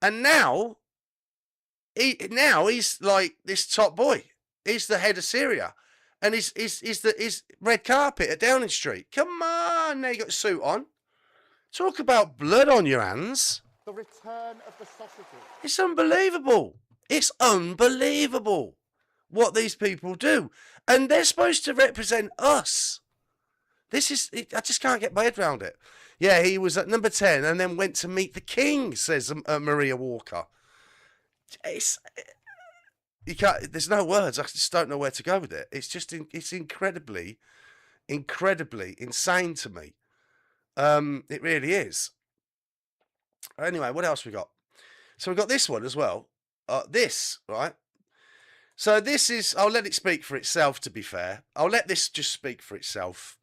And now he's like this top boy. He's the head of Syria. And he's red carpet at Downing Street. Come on, now you got a suit on. Talk about blood on your hands. The return of the sausages. It's unbelievable. It's unbelievable what these people do. And they're supposed to represent us. I just can't get my head around it. Yeah, he was at number 10 and then went to meet the king, says Maria Walker. You can't. There's no words. I just don't know where to go with it. It's just. It's incredibly incredibly insane to me. It really is. Anyway, what else we got? So we've got this one as well. This, right? So this is, I'll let it speak for itself, to be fair. I'll let this just speak for itself.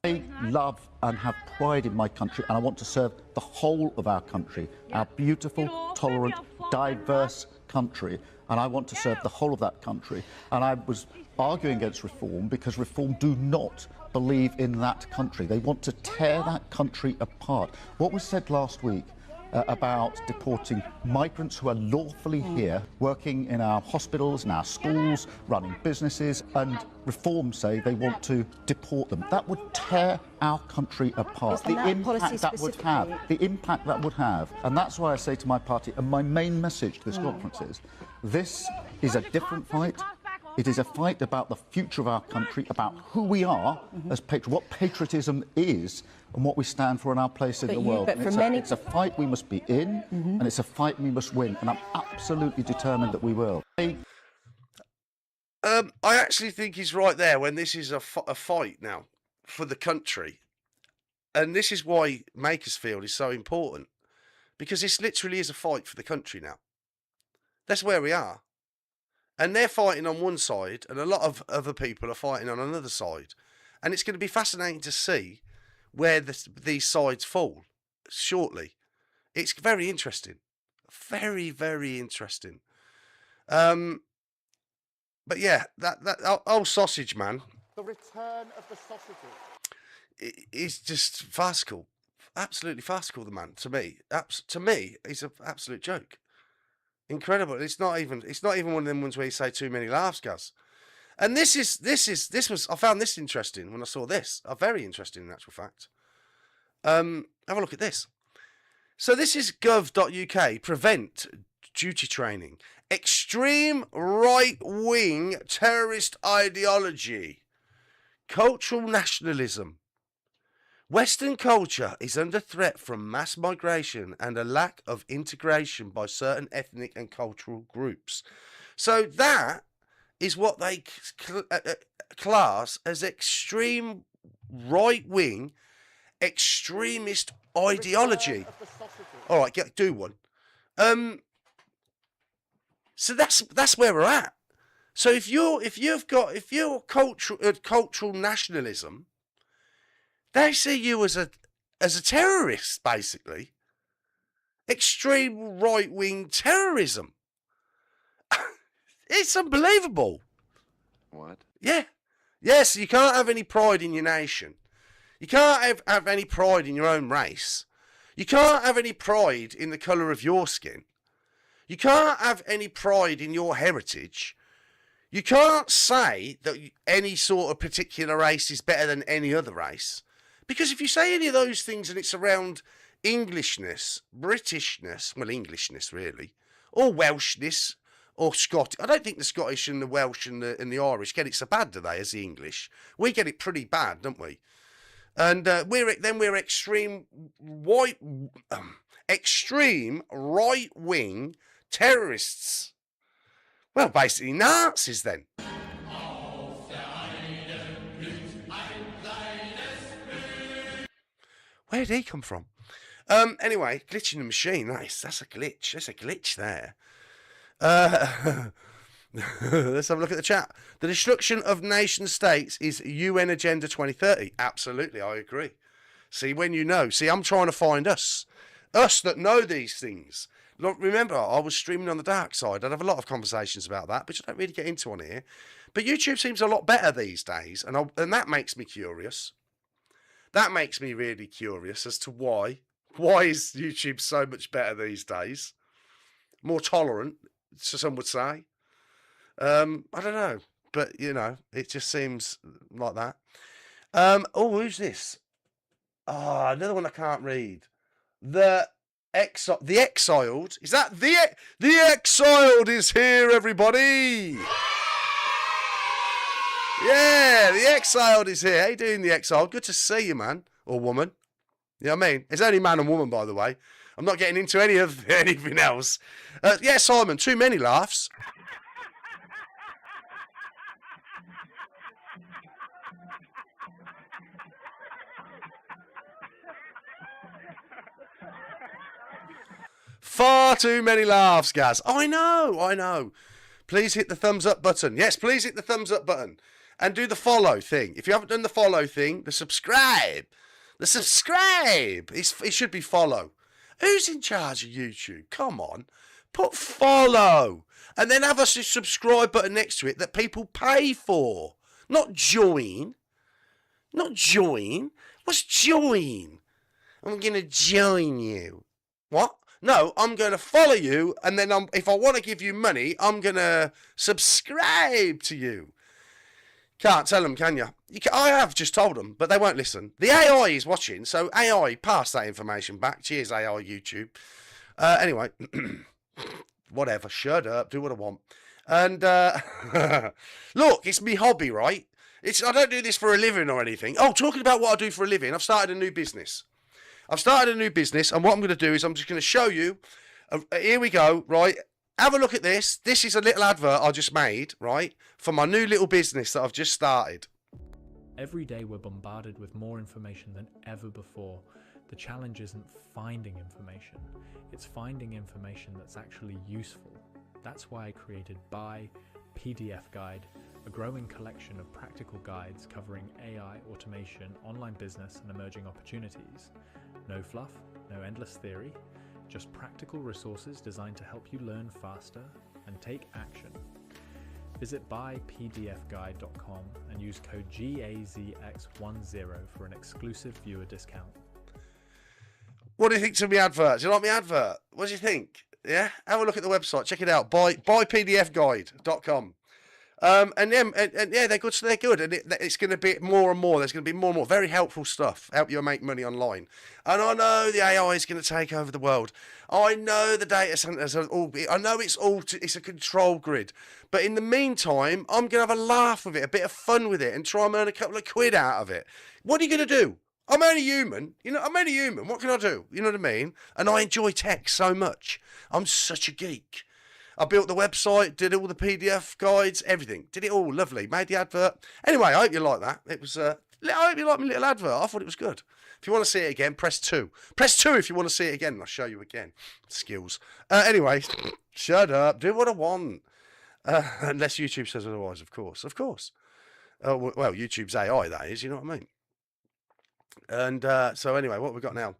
I love and have pride in my country, and I want to serve the whole of our country, our beautiful, tolerant, diverse country, and I want to serve the whole of that country. And I was arguing against reform because reform do not believe in that country. They want to tear that country apart. What was said last week about deporting migrants who are lawfully here, working in our hospitals, in our schools, running businesses, and reform say they want to deport them. That would tear our country apart. The impact that would have, and that's why I say to my party, and my main message to this conference is, this is a different fight. It is a fight about the future of our country, about who we are as what patriotism is, and what we stand for in our place in the world. It's a fight we must be in, and it's a fight we must win, and I'm absolutely determined that we will. I actually think he's right there when this is a fight now for the country. And this is why Makersfield is so important, because this literally is a fight for the country now. That's where we are. And they're fighting on one side, and a lot of other people are fighting on another side. And it's going to be fascinating to see where these sides fall shortly. It's very interesting. Very, very interesting. But yeah, that old sausage man. The return of the sausages. He's just farcical. Absolutely farcical, the man, to me. To me, he's an absolute joke. Incredible. It's not even one of them ones where you say too many laughs, Gaz. And this was I found this interesting when I saw this. Very interesting in actual fact. Have a look at this. So this is gov.uk, prevent duty training. Extreme right-wing terrorist ideology. Cultural nationalism. Western culture is under threat from mass migration and a lack of integration by certain ethnic and cultural groups. So that is what they class as extreme right-wing extremist ideology. All right, do one. So that's where we're at. So if you're cultural nationalism, they see you as a terrorist, basically. Extreme right-wing terrorism. It's unbelievable. What? Yeah. Yes, you can't have any pride in your nation. You can't have any pride in your own race. You can't have any pride in the colour of your skin. You can't have any pride in your heritage. You can't say that any sort of particular race is better than any other race. Because if you say any of those things and it's around Englishness, Britishness, well, Englishness really, or Welshness, or Scottish. I don't think the Scottish and the Welsh and the Irish get it so bad, do they, as the English? We get it pretty bad, don't we? And we're extreme right-wing terrorists. Well, basically Nazis then. Where did he come from? Anyway, glitching the machine. That's a glitch. That's a glitch there. Let's have a look at the chat. The destruction of nation states is UN Agenda 2030. Absolutely, I agree. See, when you know. See, I'm trying to find us that know these things. Look, remember, I was streaming on the dark side. I'd have a lot of conversations about that, which I don't really get into on here. But YouTube seems a lot better these days, and that makes me curious. That makes me really curious as to why. Why is YouTube so much better these days? More tolerant, so some would say. I don't know, but it just seems like that. Oh, who's this? Oh, another one I can't read. The Exiled. Is that the Exiled is here, everybody? Yeah, the Exiled is here. How you doing, the Exiled? Good to see you, man or woman. You know what I mean? It's only man and woman, by the way. I'm not getting into anything else. Yeah, Simon, too many laughs. Far too many laughs, Gaz. I know. Please hit the thumbs up button. Yes, please hit the thumbs up button. And do the follow thing. If you haven't done the follow thing, the subscribe. It should be follow. Who's in charge of YouTube? Come on. Put follow. And then have a subscribe button next to it that people pay for. Not join. What's join? I'm going to join you. What? No, I'm going to follow you, and then if I want to give you money, I'm going to subscribe to you. Can't tell them, can you? I have just told them, but they won't listen. The AI is watching, so AI, pass that information back. Cheers, AI YouTube. Anyway, whatever, shut up, do what I want. And look, it's me hobby, right? I don't do this for a living or anything. Oh, talking about what I do for a living, I've started a new business. And what I'm going to do is I'm just going to show you. Here we go, right? Have a look at this. This is a little advert I just made, right, for my new little business that I've just started. Every day we're bombarded with more information than ever before. The challenge isn't finding information, it's finding information that's actually useful. That's why I created Buy PDF Guide, a growing collection of practical guides covering AI, automation, online business, and emerging opportunities. No fluff, no endless theory, just practical resources designed to help you learn faster and take action. Visit buypdfguide.com and use code GAZX10 for an exclusive viewer discount. What do you think of my advert? Do you like my advert? What do you think? Yeah? Have a look at the website. Check it out. Buypdfguide.com. And yeah, they're good. So they're good, and it's going to be more and more. There's going to be more and more very helpful stuff. Help you make money online. And I know the AI is going to take over the world. I know the data centers are all. I know it's a control grid. But in the meantime, I'm going to have a laugh with it, a bit of fun with it, and try and earn a couple of quid out of it. What are you going to do? I'm only human. I'm only human. What can I do? You know what I mean? And I enjoy tech so much. I'm such a geek. I built the website, did all the PDF guides, everything. Did it all, lovely. Made the advert. Anyway, I hope you like that. I hope you like my little advert. I thought it was good. If you want to see it again, press 2. Press 2 if you want to see it again. I'll show you again. Skills. Anyway, shut up. Do what I want. Unless YouTube says otherwise, of course. Of course. Well, YouTube's AI, that is. You know what I mean? And so anyway, what have we got now?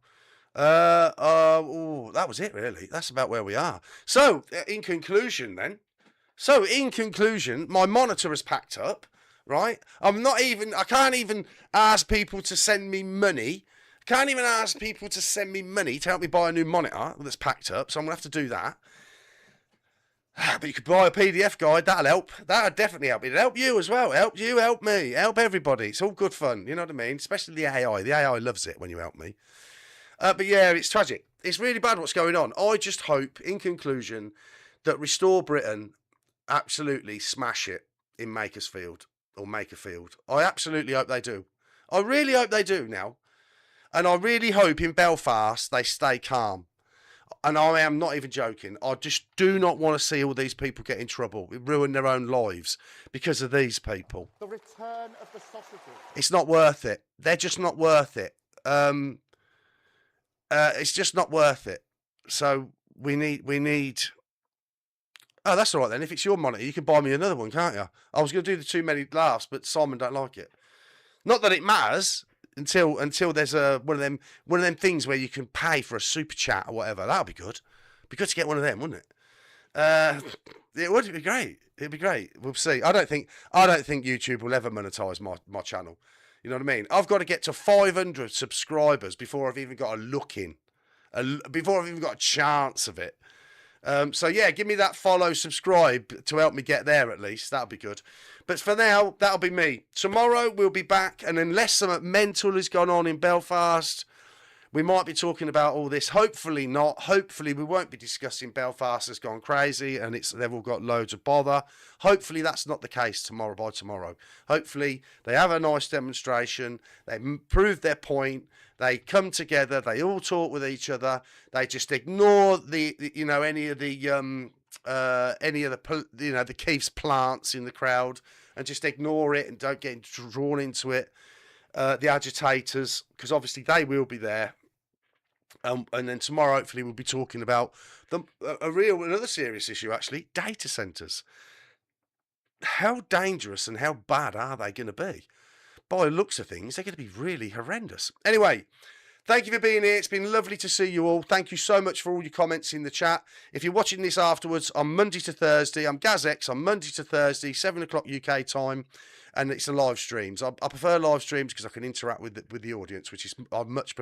That was it really. That's about where we are. So, in conclusion, my monitor is packed up, right? I can't even ask people to send me money. To help me buy a new monitor that's packed up, so I'm going to have to do that. But you could buy a PDF guide, that'll help. That'll definitely help. It'll help you as well. Help you, help me, help everybody. It's all good fun, you know what I mean? Especially the AI. The AI loves it when you help me. But yeah, it's tragic. It's really bad what's going on. I just hope, in conclusion, that Restore Britain absolutely smash it in Makersfield or Makerfield. I absolutely hope they do. I really hope they do now. And I really hope in Belfast they stay calm. And I am not even joking. I just do not want to see all these people get in trouble, ruin their own lives because of these people. The return of the sausages. It's not worth it. They're just not worth it. It's just not worth it. So we need. Oh, that's all right then. If it's your monitor, you can buy me another one, can't you? I was going to do the too many laughs, but Simon don't like it. Not that it matters until there's one of them things where you can pay for a super chat or whatever. That'll be good. Be good to get one of them, wouldn't it? It would be great. It'd be great. We'll see. I don't think YouTube will ever monetize my channel. You know what I mean? I've got to get to 500 subscribers before I've even got a look in, before I've even got a chance of it. So yeah, give me that follow, subscribe to help me get there at least. That'll be good. But for now, that'll be me. Tomorrow we'll be back, and unless something mental has gone on in Belfast, we might be talking about all this. Hopefully not. Hopefully we won't be discussing Belfast has gone crazy and they've all got loads of bother. Hopefully that's not the case by tomorrow. Hopefully they have a nice demonstration. They prove their point. They come together. They all talk with each other. They just ignore any of the Keith's plants in the crowd and just ignore it and don't get drawn into it. The agitators, because obviously they will be there. And then tomorrow, hopefully, we'll be talking about another serious issue, actually, data centres. How dangerous and how bad are they going to be? By the looks of things, they're going to be really horrendous. Anyway, thank you for being here. It's been lovely to see you all. Thank you so much for all your comments in the chat. If you're watching this afterwards, on Monday to Thursday, I'm GazX on Monday to Thursday, 7 o'clock UK time, and it's the live streams. I prefer live streams because I can interact with the audience, which is I much prefer.